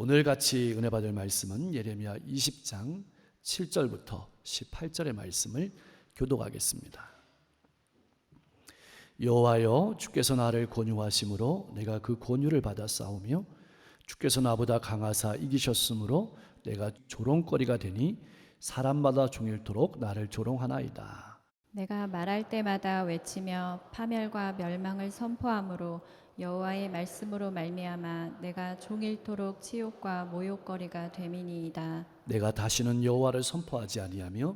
오늘 같이 은혜 받을 말씀은 예레미야 20장 7절부터 18절의 말씀을 교독하겠습니다. 여호와여, 주께서 나를 권유하심으로 내가 그 권유를 받아 싸우며 주께서 나보다 강하사 이기셨으므로 내가 조롱거리가 되니 사람마다 종일토록 나를 조롱하나이다. 내가 말할 때마다 외치며 파멸과 멸망을 선포함으로 여호와의 말씀으로 말미암아 내가 종일토록 치욕과 모욕거리가 됨이니이다. 내가 다시는 여호와를 선포하지 아니하며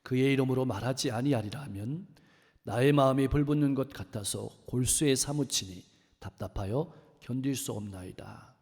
그의 이름으로 말하지 아니하리라 하면 나의 마음이 불붙는 것 같아서 골수에 사무치니 답답하여 견딜 수 없나이다.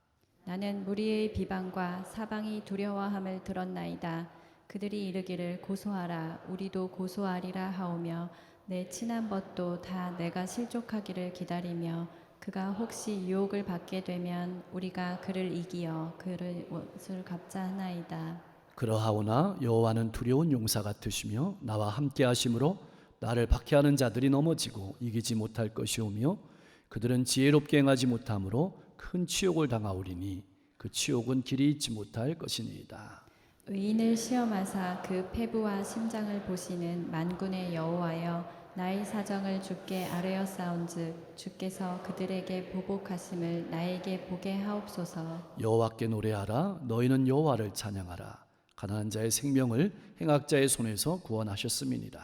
나는 무리의 비방과 사방이 두려워함을 들었나이다. 그들이 이르기를 고소하라, 우리도 고소하리라 하오며 내 친한 벗도 다 내가 실족하기를 기다리며 그가 혹시 유혹을 받게 되면 우리가 그를 이기어 그를 옷을 갚자 하나이다. 그러하오나 여호와는 두려운 용사 같으시며 나와 함께 하심으로 나를 박해하는 자들이 넘어지고 이기지 못할 것이오며 그들은 지혜롭게 행하지 못함으로 큰 치욕을 당하오리니 그 치욕은 길이 잊지 못할 것이니이다. 의인을 시험하사 그 패부와 심장을 보시는 만군의 여호와여, 나의 사정을 주께 아뢰었사온즉 주께서 그들에게 보복하심을 나에게 보게 하옵소서. 여호와께 노래하라. 너희는 여호와를 찬양하라. 가난한 자의 생명을 행악자의 손에서 구원하셨음이니라.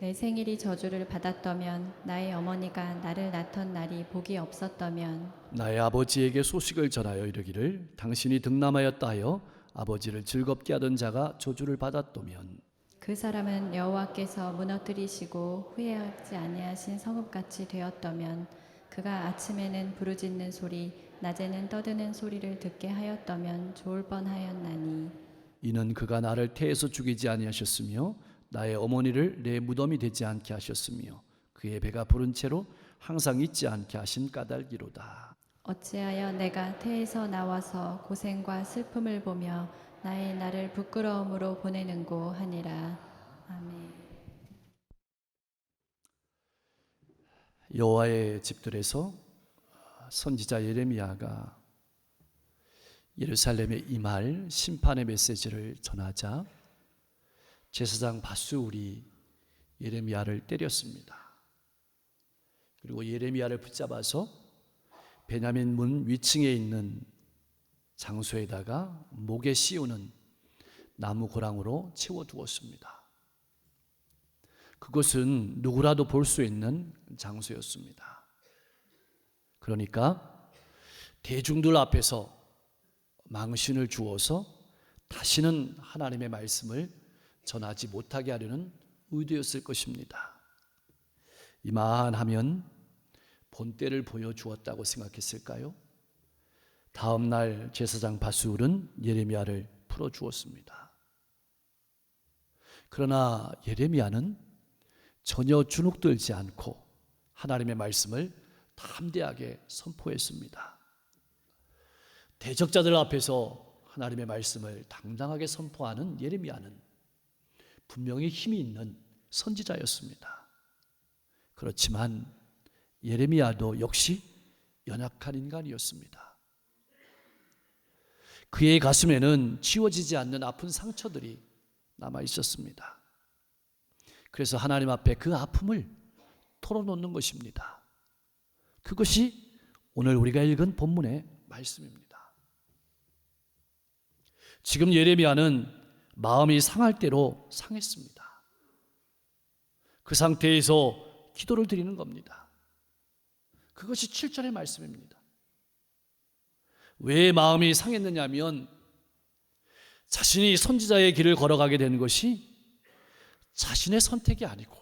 내 생일이 저주를 받았다면, 나의 어머니가 나를 낳던 날이 복이 없었다면, 나의 아버지에게 소식을 전하여 이르기를 당신이 득남하였다 하여 아버지를 즐겁게 하던 자가 저주를 받았다면, 그 사람은 여호와께서 무너뜨리시고 후회하지 아니하신 성읍같이 되었다면, 그가 아침에는 부르짖는 소리, 낮에는 떠드는 소리를 듣게 하였다면 좋을 뻔하였나니. 이는 그가 나를 태에서 죽이지 아니하셨으며 나의 어머니를 내 무덤이 되지 않게 하셨으며 그의 배가 부른 채로 항상 잊지 않게 하신 까닭이로다. 어찌하여 내가 태에서 나와서 고생과 슬픔을 보며 나의 나를 부끄러움으로 보내는고 하니라. 아멘. 여호와의 집들에서 선지자 예레미야가 예루살렘에 임할 심판의 메시지를 전하자 제사장 바수울이 예레미야를 때렸습니다. 그리고 예레미야를 붙잡아서 베냐민 문 위층에 있는 장소에다가 목에 씌우는 나무 고랑으로 채워두었습니다. 그것은 누구라도 볼 수 있는 장소였습니다. 그러니까 대중들 앞에서 망신을 주어서 다시는 하나님의 말씀을 전하지 못하게 하려는 의도였을 것입니다. 이만하면 본때를 보여주었다고 생각했을까요? 다음 날 제사장 바수울은 예레미야를 풀어주었습니다. 그러나 예레미야는 전혀 주눅들지 않고 하나님의 말씀을 담대하게 선포했습니다. 대적자들 앞에서 하나님의 말씀을 당당하게 선포하는 예레미야는 분명히 힘이 있는 선지자였습니다. 그렇지만 예레미야도 역시 연약한 인간이었습니다. 그의 가슴에는 지워지지 않는 아픈 상처들이 남아 있었습니다. 그래서 하나님 앞에 그 아픔을 털어놓는 것입니다. 그것이 오늘 우리가 읽은 본문의 말씀입니다. 지금 예레미야는 마음이 상할 대로 상했습니다. 그 상태에서 기도를 드리는 겁니다. 그것이 7절의 말씀입니다. 왜 마음이 상했느냐면 자신이 선지자의 길을 걸어가게 된 것이 자신의 선택이 아니고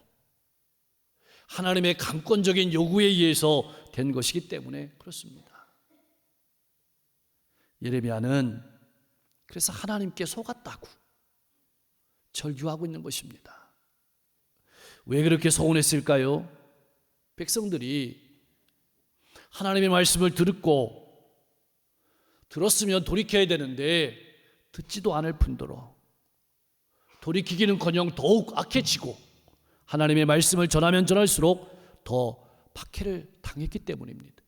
하나님의 강권적인 요구에 의해서 된 것이기 때문에 그렇습니다. 예레미야는 그래서 하나님께 속았다고 절규하고 있는 것입니다. 왜 그렇게 서운했을까요? 백성들이 하나님의 말씀을 들었으면 돌이켜야 되는데 듣지도 않을 뿐더러 돌이키기는커녕 더욱 악해지고 하나님의 말씀을 전하면 전할수록 더 박해를 당했기 때문입니다.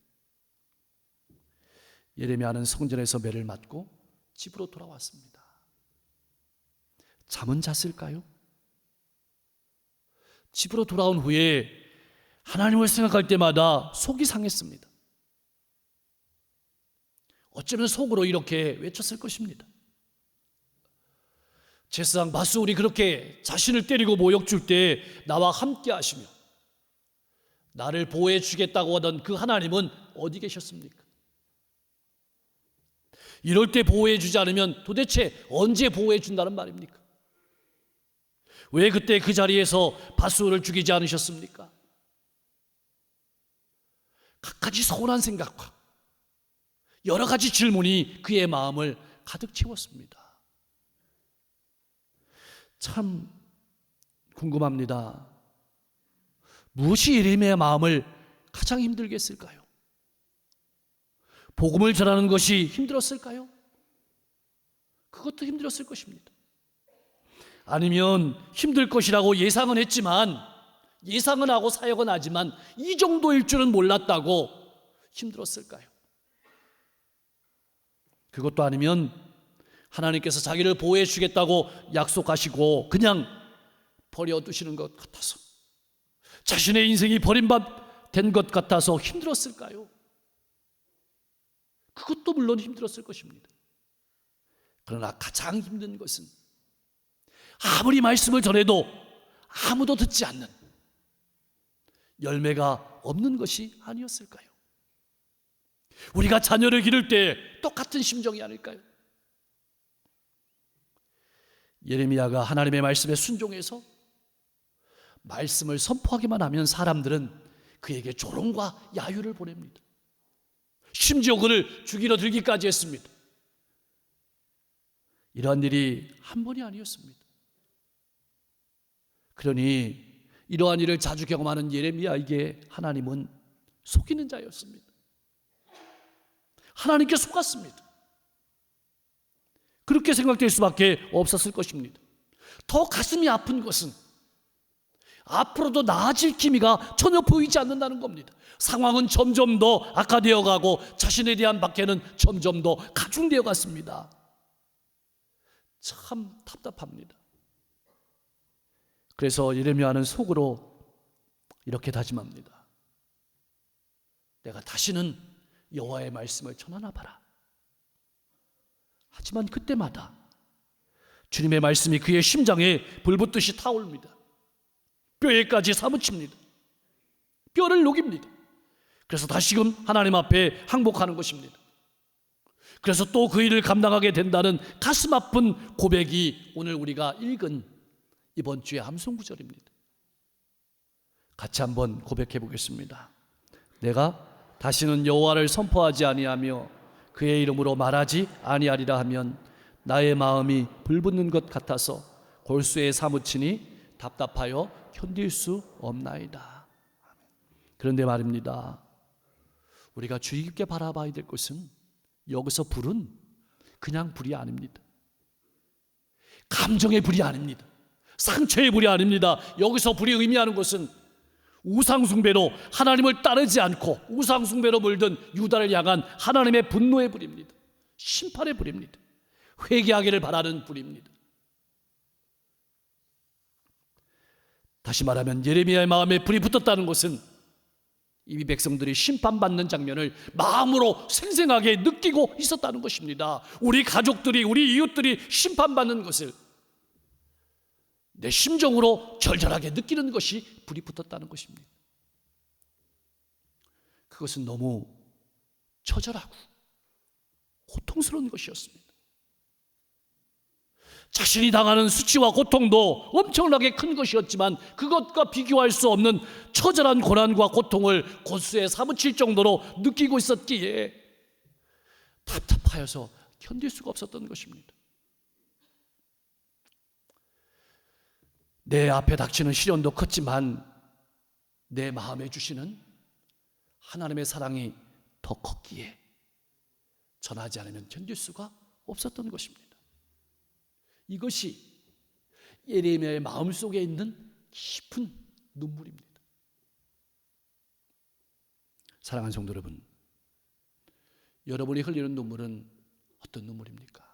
예레미야는 성전에서 매를 맞고 집으로 돌아왔습니다. 잠은 잤을까요? 집으로 돌아온 후에 하나님을 생각할 때마다 속이 상했습니다. 어쩌면 속으로 이렇게 외쳤을 것입니다. 제사장 바수울이 그렇게 자신을 때리고 모욕 줄 때 나와 함께 하시며 나를 보호해 주겠다고 하던 그 하나님은 어디 계셨습니까? 이럴 때 보호해 주지 않으면 도대체 언제 보호해 준다는 말입니까? 왜 그때 그 자리에서 바수울을 죽이지 않으셨습니까? 갖가지 서운한 생각과 여러 가지 질문이 그의 마음을 가득 채웠습니다. 참 궁금합니다. 무엇이 예레미야의 마음을 가장 힘들게 했을까요? 복음을 전하는 것이 힘들었을까요? 그것도 힘들었을 것입니다. 아니면 힘들 것이라고 예상은 했지만, 예상은 하고 사역은 하지만 이 정도일 줄은 몰랐다고 힘들었을까요? 그것도 아니면 하나님께서 자기를 보호해 주겠다고 약속하시고 그냥 버려두시는 것 같아서, 자신의 인생이 버림받은 것 같아서 힘들었을까요? 그것도 물론 힘들었을 것입니다. 그러나 가장 힘든 것은 아무리 말씀을 전해도 아무도 듣지 않는, 열매가 없는 것이 아니었을까요? 우리가 자녀를 기를 때 똑같은 심정이 아닐까요? 예레미야가 하나님의 말씀에 순종해서 말씀을 선포하기만 하면 사람들은 그에게 조롱과 야유를 보냅니다. 심지어 그를 죽이러 들기까지 했습니다. 이러한 일이 한 번이 아니었습니다. 그러니 이러한 일을 자주 경험하는 예레미야에게 하나님은 속이는 자였습니다. 하나님께 속았습니다. 그렇게 생각될 수밖에 없었을 것입니다. 더 가슴이 아픈 것은 앞으로도 나아질 기미가 전혀 보이지 않는다는 겁니다. 상황은 점점 더 악화되어 가고 자신에 대한 박해는 점점 더 가중되어 갔습니다. 참 답답합니다. 그래서 예레미야는 속으로 이렇게 다짐합니다. 내가 다시는 여호와의 말씀을 전하나 봐라. 하지만 그때마다 주님의 말씀이 그의 심장에 불붙듯이 타오릅니다. 뼈에까지 사무칩니다. 뼈를 녹입니다. 그래서 다시금 하나님 앞에 항복하는 것입니다. 그래서 또 그 일을 감당하게 된다는 가슴 아픈 고백이 오늘 우리가 읽은 이번 주의 함송 구절입니다. 같이 한번 고백해 보겠습니다. 내가 다시는 여호와를 선포하지 아니하며 그의 이름으로 말하지 아니하리라 하면 나의 마음이 불붙는 것 같아서 골수에 사무치니 답답하여 견딜 수 없나이다. 그런데 말입니다. 우리가 주의 깊게 바라봐야 될 것은 여기서 불은 그냥 불이 아닙니다. 감정의 불이 아닙니다. 상처의 불이 아닙니다. 여기서 불이 의미하는 것은 우상숭배로 하나님을 따르지 않고 우상숭배로 물든 유다를 향한 하나님의 분노의 불입니다. 심판의 불입니다. 회개하기를 바라는 불입니다. 다시 말하면 예레미야의 마음에 불이 붙었다는 것은 이미 백성들이 심판받는 장면을 마음으로 생생하게 느끼고 있었다는 것입니다. 우리 가족들이, 우리 이웃들이 심판받는 것을 내 심정으로 절절하게 느끼는 것이 불이 붙었다는 것입니다. 그것은 너무 처절하고 고통스러운 것이었습니다. 자신이 당하는 수치와 고통도 엄청나게 큰 것이었지만 그것과 비교할 수 없는 처절한 고난과 고통을 골수에 사무칠 정도로 느끼고 있었기에 답답하여서 견딜 수가 없었던 것입니다. 내 앞에 닥치는 시련도 컸지만 내 마음에 주시는 하나님의 사랑이 더 컸기에 전하지 않으면 견딜 수가 없었던 것입니다. 이것이 예레미야의 마음속에 있는 깊은 눈물입니다. 사랑하는 성도 여러분, 여러분이 흘리는 눈물은 어떤 눈물입니까?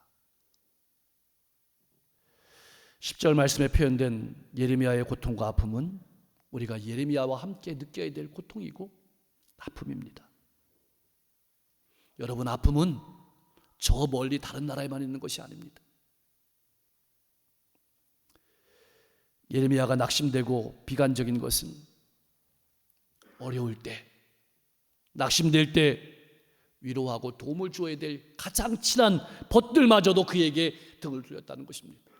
10절 말씀에 표현된 예레미야의 고통과 아픔은 우리가 예레미야와 함께 느껴야 될 고통이고 아픔입니다. 여러분, 아픔은 저 멀리 다른 나라에만 있는 것이 아닙니다. 예레미야가 낙심되고 비관적인 것은 어려울 때, 낙심될 때 위로하고 도움을 주어야 될 가장 친한 벗들마저도 그에게 등을 돌렸다는 것입니다.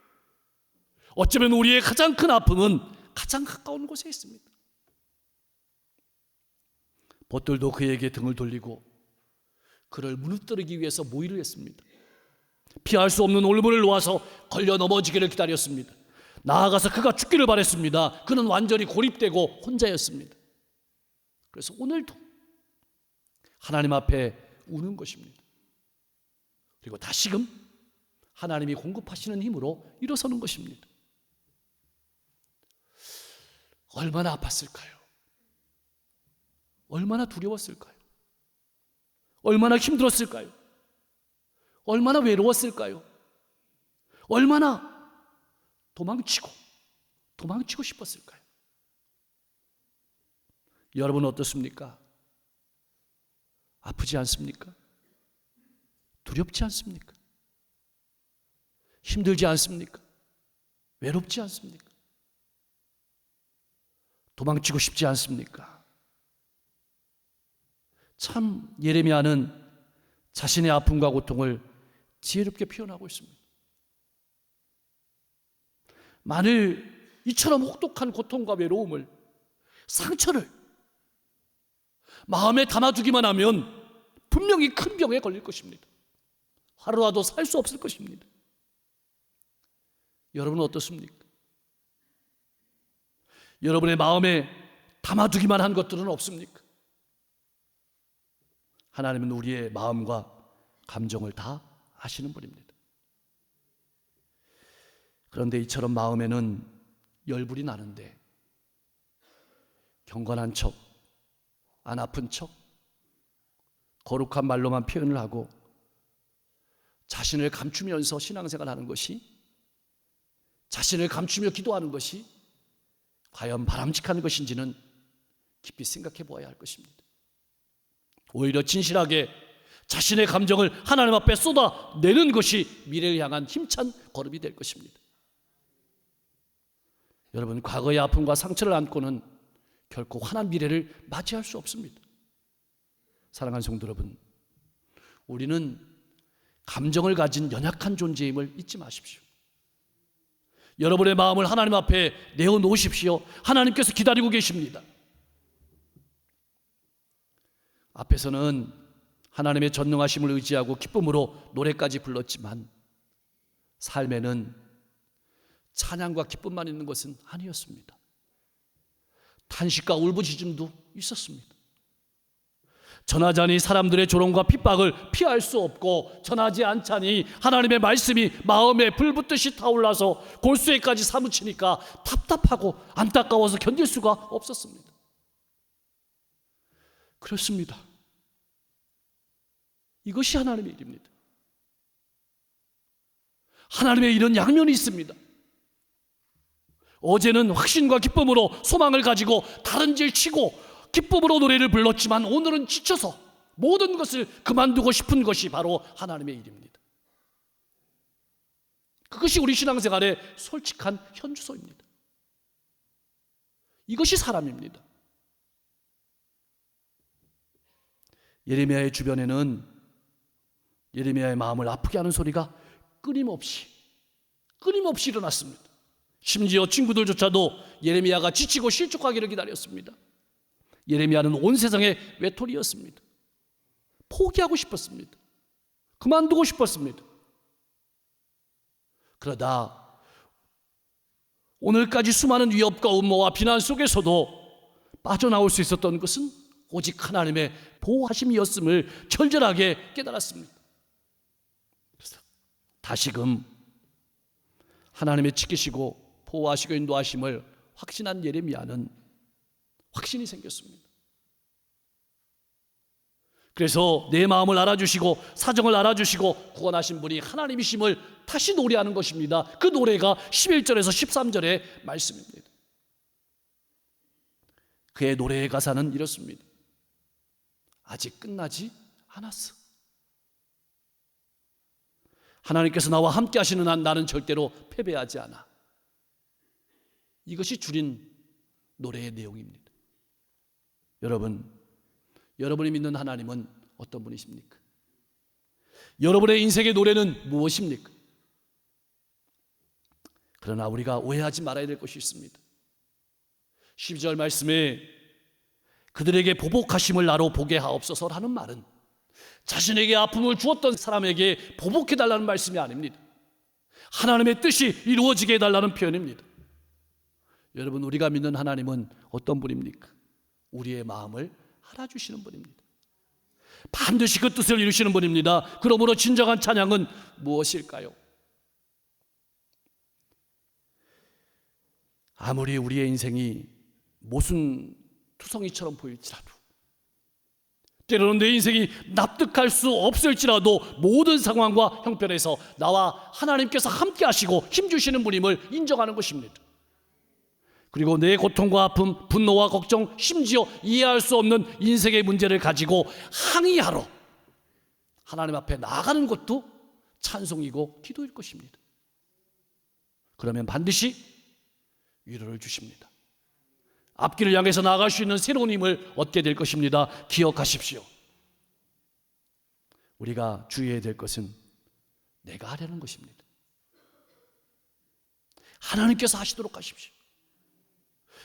어쩌면 우리의 가장 큰 아픔은 가장 가까운 곳에 있습니다. 벗들도 그에게 등을 돌리고 그를 무너뜨리기 위해서 모의를 했습니다. 피할 수 없는 올무를 놓아서 걸려 넘어지기를 기다렸습니다. 나아가서 그가 죽기를 바랬습니다. 그는 완전히 고립되고 혼자였습니다. 그래서 오늘도 하나님 앞에 우는 것입니다. 그리고 다시금 하나님이 공급하시는 힘으로 일어서는 것입니다. 얼마나 아팠을까요? 얼마나 두려웠을까요? 얼마나 힘들었을까요? 얼마나 외로웠을까요? 얼마나 도망치고 싶었을까요? 여러분은 어떻습니까? 아프지 않습니까? 두렵지 않습니까? 힘들지 않습니까? 외롭지 않습니까? 도망치고 싶지 않습니까? 참 예레미야는 자신의 아픔과 고통을 지혜롭게 표현하고 있습니다. 만일 이처럼 혹독한 고통과 외로움을, 상처를 마음에 담아두기만 하면 분명히 큰 병에 걸릴 것입니다. 하루라도 살 수 없을 것입니다. 여러분은 어떻습니까? 여러분의 마음에 담아두기만 한 것들은 없습니까? 하나님은 우리의 마음과 감정을 다 아시는 분입니다. 그런데 이처럼 마음에는 열불이 나는데 경건한 척, 안 아픈 척, 거룩한 말로만 표현을 하고 자신을 감추면서 신앙생활하는 것이, 자신을 감추며 기도하는 것이 과연 바람직한 것인지는 깊이 생각해 보아야 할 것입니다. 오히려 진실하게 자신의 감정을 하나님 앞에 쏟아내는 것이 미래를 향한 힘찬 걸음이 될 것입니다. 여러분, 과거의 아픔과 상처를 안고는 결코 환한 미래를 맞이할 수 없습니다. 사랑하는 성도 여러분, 우리는 감정을 가진 연약한 존재임을 잊지 마십시오. 여러분의 마음을 하나님 앞에 내어놓으십시오. 하나님께서 기다리고 계십니다. 앞에서는 하나님의 전능하심을 의지하고 기쁨으로 노래까지 불렀지만 삶에는 찬양과 기쁨만 있는 것은 아니었습니다. 탄식과 울부짖음도 있었습니다. 전하자니 사람들의 조롱과 핍박을 피할 수 없고, 전하지 않자니 하나님의 말씀이 마음에 불붙듯이 타올라서 골수에까지 사무치니까 답답하고 안타까워서 견딜 수가 없었습니다. 그렇습니다. 이것이 하나님의 일입니다. 하나님의 일은 양면이 있습니다. 어제는 확신과 기쁨으로 소망을 가지고 다른 질 치고 기쁨으로 노래를 불렀지만 오늘은 지쳐서 모든 것을 그만두고 싶은 것이 바로 하나님의 일입니다. 그것이 우리 신앙생활의 솔직한 현주소입니다. 이것이 사람입니다. 예레미야의 주변에는 예레미야의 마음을 아프게 하는 소리가 끊임없이 일어났습니다. 심지어 친구들조차도 예레미야가 지치고 실족하기를 기다렸습니다. 예레미야는 온 세상의 외톨이였습니다. 포기하고 싶었습니다. 그만두고 싶었습니다. 그러다 오늘까지 수많은 위협과 음모와 비난 속에서도 빠져나올 수 있었던 것은 오직 하나님의 보호하심이었음을 절절하게 깨달았습니다. 그래서 다시금 하나님의 지키시고 보호하시고 인도하심을 확신한 예레미야는 확신이 생겼습니다. 그래서 내 마음을 알아주시고 사정을 알아주시고 구원하신 분이 하나님이심을 다시 노래하는 것입니다. 그 노래가 11절에서 13절의 말씀입니다. 그의 노래의 가사는 이렇습니다. 아직 끝나지 않았어. 하나님께서 나와 함께 하시는 한 나는 절대로 패배하지 않아. 이것이 줄인 노래의 내용입니다. 여러분이 믿는 하나님은 어떤 분이십니까? 여러분의 인생의 노래는 무엇입니까? 그러나 우리가 오해하지 말아야 될 것이 있습니다. 12절 말씀에 그들에게 보복하심을 나로 보게 하옵소서라는 말은 자신에게 아픔을 주었던 사람에게 보복해달라는 말씀이 아닙니다. 하나님의 뜻이 이루어지게 해달라는 표현입니다. 여러분, 우리가 믿는 하나님은 어떤 분입니까? 우리의 마음을 알아주시는 분입니다. 반드시 그 뜻을 이루시는 분입니다. 그러므로 진정한 찬양은 무엇일까요? 아무리 우리의 인생이 모순투성이처럼 보일지라도, 때로는 내 인생이 납득할 수 없을지라도 모든 상황과 형편에서 나와 하나님께서 함께 하시고 힘주시는 분임을 인정하는 것입니다. 그리고 내 고통과 아픔, 분노와 걱정, 심지어 이해할 수 없는 인생의 문제를 가지고 항의하러 하나님 앞에 나아가는 것도 찬송이고 기도일 것입니다. 그러면 반드시 위로를 주십니다. 앞길을 향해서 나아갈 수 있는 새로운 힘을 얻게 될 것입니다. 기억하십시오. 우리가 주의해야 될 것은 내가 하려는 것입니다. 하나님께서 하시도록 하십시오.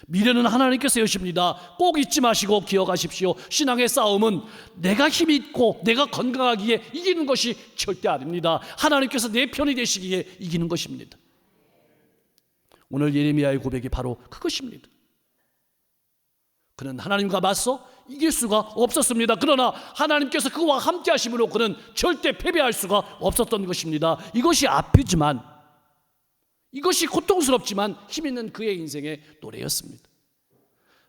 미래는 하나님께서 여십니다. 꼭 잊지 마시고 기억하십시오. 신앙의 싸움은 내가 힘이 있고 내가 건강하기에 이기는 것이 절대 아닙니다. 하나님께서 내 편이 되시기에 이기는 것입니다. 오늘 예레미야의 고백이 바로 그것입니다. 그는 하나님과 맞서 이길 수가 없었습니다. 그러나 하나님께서 그와 함께 하심으로 그는 절대 패배할 수가 없었던 것입니다. 이것이 아프지만, 이것이 고통스럽지만 힘있는 그의 인생의 노래였습니다.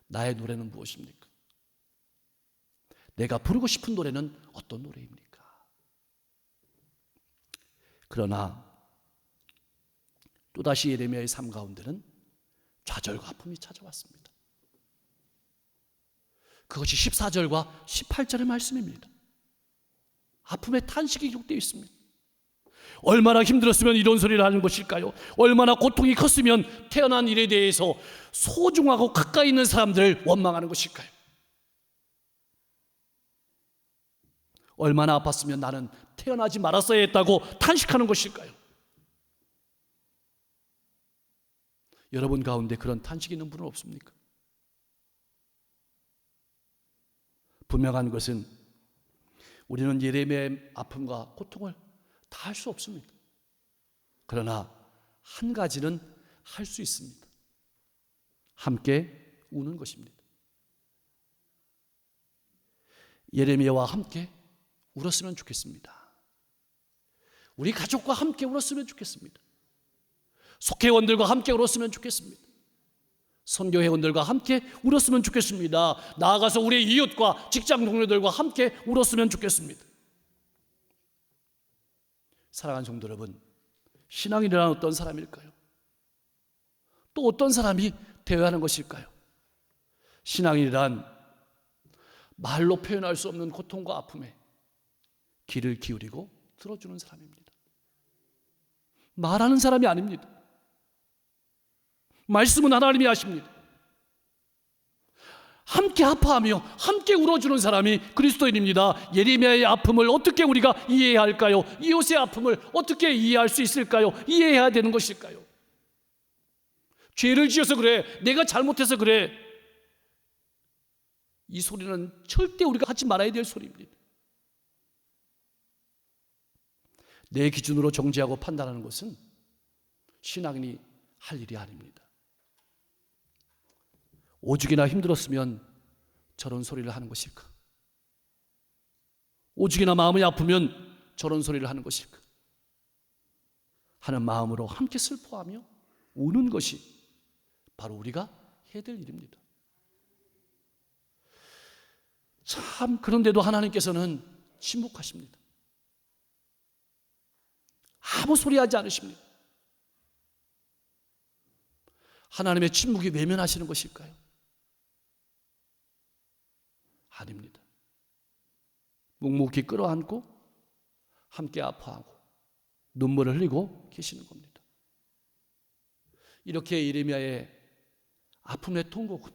나의 노래는 무엇입니까? 내가 부르고 싶은 노래는 어떤 노래입니까? 그러나 또다시 예레미야의 삶 가운데는 좌절과 아픔이 찾아왔습니다. 그것이 14절과 18절의 말씀입니다. 아픔의 탄식이 기록되어 있습니다. 얼마나 힘들었으면 이런 소리를 하는 것일까요? 얼마나 고통이 컸으면 태어난 일에 대해서 소중하고 가까이 있는 사람들을 원망하는 것일까요? 얼마나 아팠으면 나는 태어나지 말았어야 했다고 탄식하는 것일까요? 여러분 가운데 그런 탄식이 있는 분은 없습니까? 분명한 것은 우리는 예레미야의 아픔과 고통을 다 할 수 없습니다. 그러나 한 가지는 할 수 있습니다. 함께 우는 것입니다. 예레미야와 함께 울었으면 좋겠습니다. 우리 가족과 함께 울었으면 좋겠습니다. 속회원들과 함께 울었으면 좋겠습니다. 선교회원들과 함께 울었으면 좋겠습니다. 나아가서 우리 이웃과 직장 동료들과 함께 울었으면 좋겠습니다. 사랑하는 성도 여러분, 신앙이란 어떤 사람일까요? 또 어떤 사람이 되어야 하는 것일까요? 신앙이란 말로 표현할 수 없는 고통과 아픔에 귀를 기울이고 들어주는 사람입니다. 말하는 사람이 아닙니다. 말씀은 하나님이 하십니다. 함께 아파하며 함께 울어주는 사람이 그리스도인입니다. 예레미야의 아픔을 어떻게 우리가 이해해야 할까요? 이웃의 아픔을 어떻게 이해할 수 있을까요? 이해해야 되는 것일까요? 죄를 지어서 그래, 내가 잘못해서 그래, 이 소리는 절대 우리가 하지 말아야 될 소리입니다. 내 기준으로 정죄하고 판단하는 것은 신앙인이 할 일이 아닙니다. 오죽이나 힘들었으면 저런 소리를 하는 것일까? 오죽이나 마음이 아프면 저런 소리를 하는 것일까? 하는 마음으로 함께 슬퍼하며 우는 것이 바로 우리가 해야 될 일입니다. 참, 그런데도 하나님께서는 침묵하십니다. 아무 소리 하지 않으십니다. 하나님의 침묵이 외면하시는 것일까요? 아닙니다. 묵묵히 끌어안고 함께 아파하고 눈물을 흘리고 계시는 겁니다. 이렇게 예레미야의 아픔의 통곡은,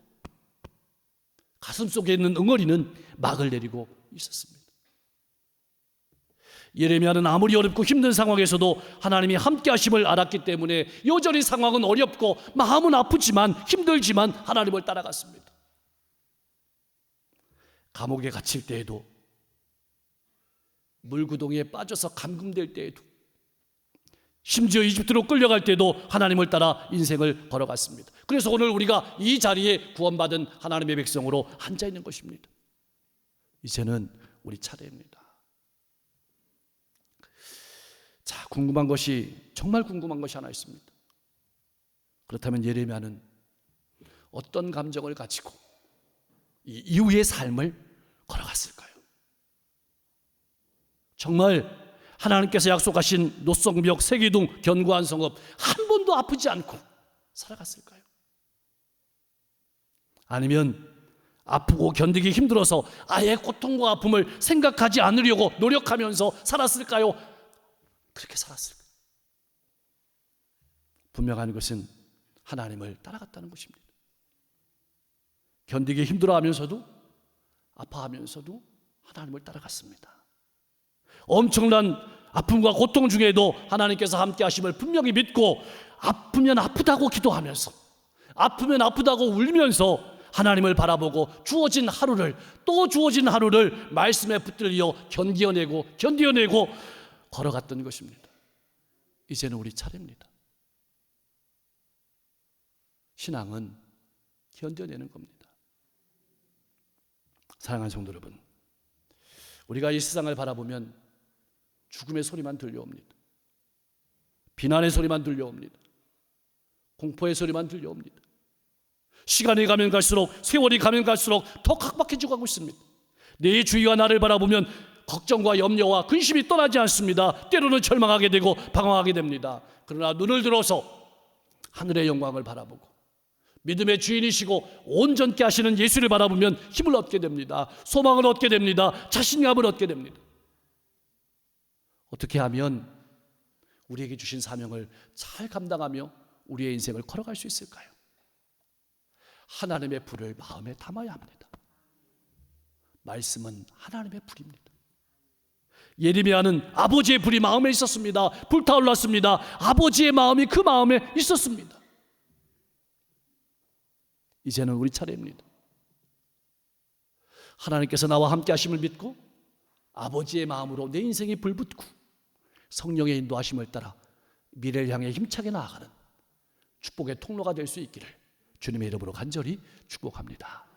가슴 속에 있는 응어리는 막을 내리고 있었습니다. 예레미야는 아무리 어렵고 힘든 상황에서도 하나님이 함께 하심을 알았기 때문에 여전히 상황은 어렵고 마음은 아프지만 힘들지만 하나님을 따라갔습니다. 감옥에 갇힐 때에도, 물구덩이에 빠져서 감금될 때에도, 심지어 이집트로 끌려갈 때도 하나님을 따라 인생을 걸어갔습니다. 그래서 오늘 우리가 이 자리에 구원받은 하나님의 백성으로 앉아있는 것입니다. 이제는 우리 차례입니다. 자, 궁금한 것이, 정말 궁금한 것이 하나 있습니다. 그렇다면 예레미야는 어떤 감정을 가지고 이 이후의 삶을 걸어갔을까요? 정말 하나님께서 약속하신 노성벽, 세기둥, 견고한 성읍 한 번도 아프지 않고 살아갔을까요? 아니면 아프고 견디기 힘들어서 아예 고통과 아픔을 생각하지 않으려고 노력하면서 살았을까요? 그렇게 살았을까요? 분명한 것은 하나님을 따라갔다는 것입니다. 견디기 힘들어하면서도, 아파하면서도 하나님을 따라갔습니다. 엄청난 아픔과 고통 중에도 하나님께서 함께 하심을 분명히 믿고, 아프면 아프다고 기도하면서, 아프면 아프다고 울면서 하나님을 바라보고 주어진 하루를, 또 주어진 하루를 말씀에 붙들려 견디어내고 걸어갔던 것입니다. 이제는 우리 차례입니다. 신앙은 견뎌내는 겁니다. 사랑하는 성도 여러분, 우리가 이 세상을 바라보면 죽음의 소리만 들려옵니다. 비난의 소리만 들려옵니다. 공포의 소리만 들려옵니다. 시간이 가면 갈수록, 세월이 가면 갈수록 더 각박해지고 가고 있습니다. 내 주위와 나를 바라보면 걱정과 염려와 근심이 떠나지 않습니다. 때로는 절망하게 되고 방황하게 됩니다. 그러나 눈을 들어서 하늘의 영광을 바라보고 믿음의 주인이시고 온전케 하시는 예수를 바라보면 힘을 얻게 됩니다. 소망을 얻게 됩니다. 자신감을 얻게 됩니다. 어떻게 하면 우리에게 주신 사명을 잘 감당하며 우리의 인생을 걸어갈 수 있을까요? 하나님의 불을 마음에 담아야 합니다. 말씀은 하나님의 불입니다. 예레미야는 아버지의 불이 마음에 있었습니다. 불타올랐습니다. 아버지의 마음이 그 마음에 있었습니다. 이제는 우리 차례입니다. 하나님께서 나와 함께 하심을 믿고 아버지의 마음으로 내 인생에 불붙고 성령의 인도하심을 따라 미래를 향해 힘차게 나아가는 축복의 통로가 될 수 있기를 주님의 이름으로 간절히 축복합니다.